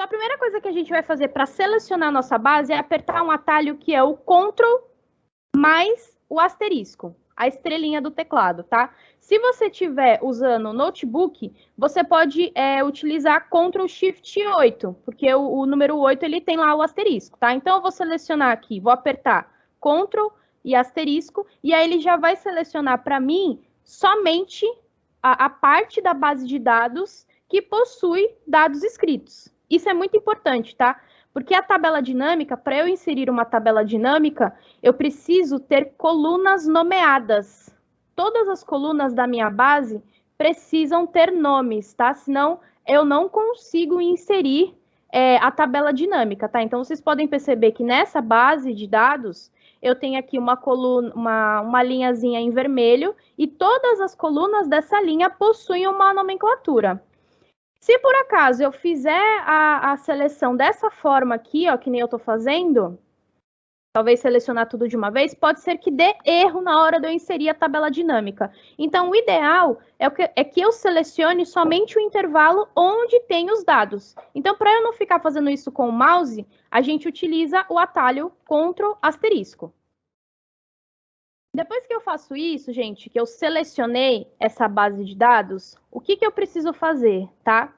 Então, a primeira coisa que a gente vai fazer para selecionar a nossa base é apertar um atalho que é o Ctrl mais o asterisco, a estrelinha do teclado, tá? Se você estiver usando notebook, você pode utilizar Ctrl Shift 8, porque o número 8 ele tem lá o asterisco, tá? Então, eu vou selecionar aqui, vou apertar Ctrl e asterisco, e aí ele já vai selecionar para mim somente a parte da base de dados que possui dados escritos. Isso é muito importante, tá? Porque a tabela dinâmica, para eu inserir uma tabela dinâmica, eu preciso ter colunas nomeadas. Todas as colunas da minha base precisam ter nomes, tá? Senão eu não consigo inserir a tabela dinâmica, tá? Então, vocês podem perceber que nessa base de dados, eu tenho aqui uma coluna, uma linhazinha em vermelho, e todas as colunas dessa linha possuem uma nomenclatura. Se por acaso eu fizer a seleção dessa forma aqui, ó, que nem eu estou fazendo, talvez selecionar tudo de uma vez, pode ser que dê erro na hora de eu inserir a tabela dinâmica. Então, o ideal é que eu selecione somente o intervalo onde tem os dados. Então, para eu não ficar fazendo isso com o mouse, a gente utiliza o atalho Ctrl asterisco. Depois que eu faço isso, gente, que eu selecionei essa base de dados, o que eu preciso fazer, tá?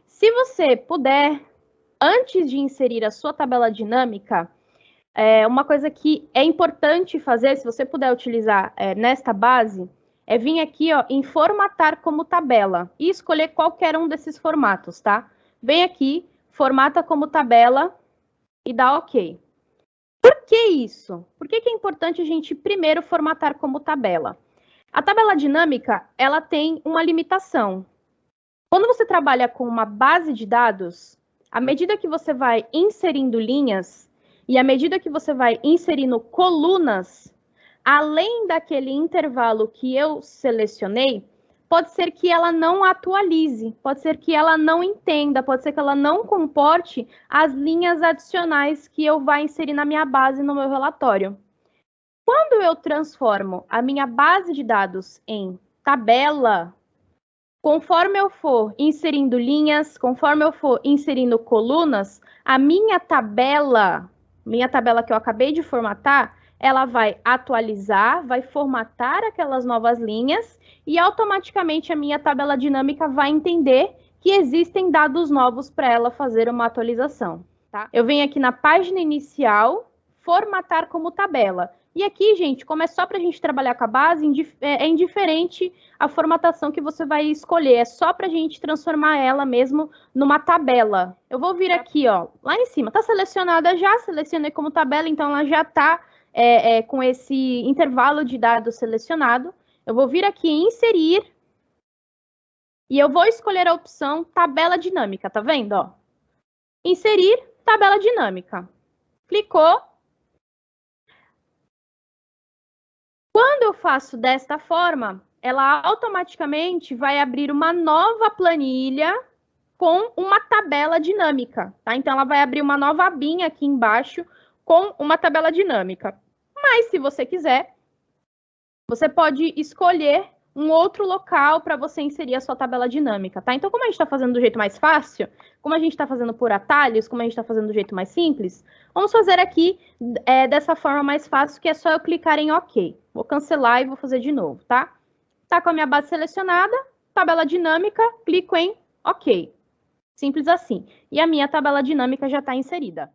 Se você puder, antes de inserir a sua tabela dinâmica, uma coisa que é importante fazer, se você puder utilizar nesta base, é vir aqui ó, em formatar como tabela e escolher qualquer um desses formatos, tá? Vem aqui, formata como tabela e dá OK. Por que isso? Por que é importante a gente primeiro formatar como tabela? A tabela dinâmica, ela tem uma limitação. Quando você trabalha com uma base de dados, à medida que você vai inserindo linhas e à medida que você vai inserindo colunas, além daquele intervalo que eu selecionei, pode ser que ela não atualize, pode ser que ela não entenda, pode ser que ela não comporte as linhas adicionais que eu vou inserir na minha base, no meu relatório. Quando eu transformo a minha base de dados em tabela, conforme eu for inserindo linhas, conforme eu for inserindo colunas, a minha tabela que eu acabei de formatar, ela vai atualizar, vai formatar aquelas novas linhas e automaticamente a minha tabela dinâmica vai entender que existem dados novos para ela fazer uma atualização, tá? Eu venho aqui na página inicial, formatar como tabela. E aqui, gente, como é só para a gente trabalhar com a base, é indiferente a formatação que você vai escolher. É só para a gente transformar ela mesmo numa tabela. Eu vou vir aqui, ó, lá em cima. Está selecionada já, selecionei como tabela, então ela já está com esse intervalo de dados selecionado. Eu vou vir aqui em inserir e eu vou escolher a opção tabela dinâmica, tá vendo? Ó? Inserir tabela dinâmica. Clicou. Quando eu faço desta forma, ela automaticamente vai abrir uma nova planilha com uma tabela dinâmica, tá? Então, ela vai abrir uma nova abinha aqui embaixo com uma tabela dinâmica. Mas, se você quiser, você pode escolher um outro local para você inserir a sua tabela dinâmica, tá? Então, como a gente está fazendo do jeito mais fácil, como a gente está fazendo por atalhos, como a gente está fazendo do jeito mais simples, vamos fazer aqui dessa forma mais fácil, que é só eu clicar em OK. Vou cancelar e vou fazer de novo, tá? Tá com a minha base selecionada, tabela dinâmica, clico em OK. Simples assim. E a minha tabela dinâmica já está inserida.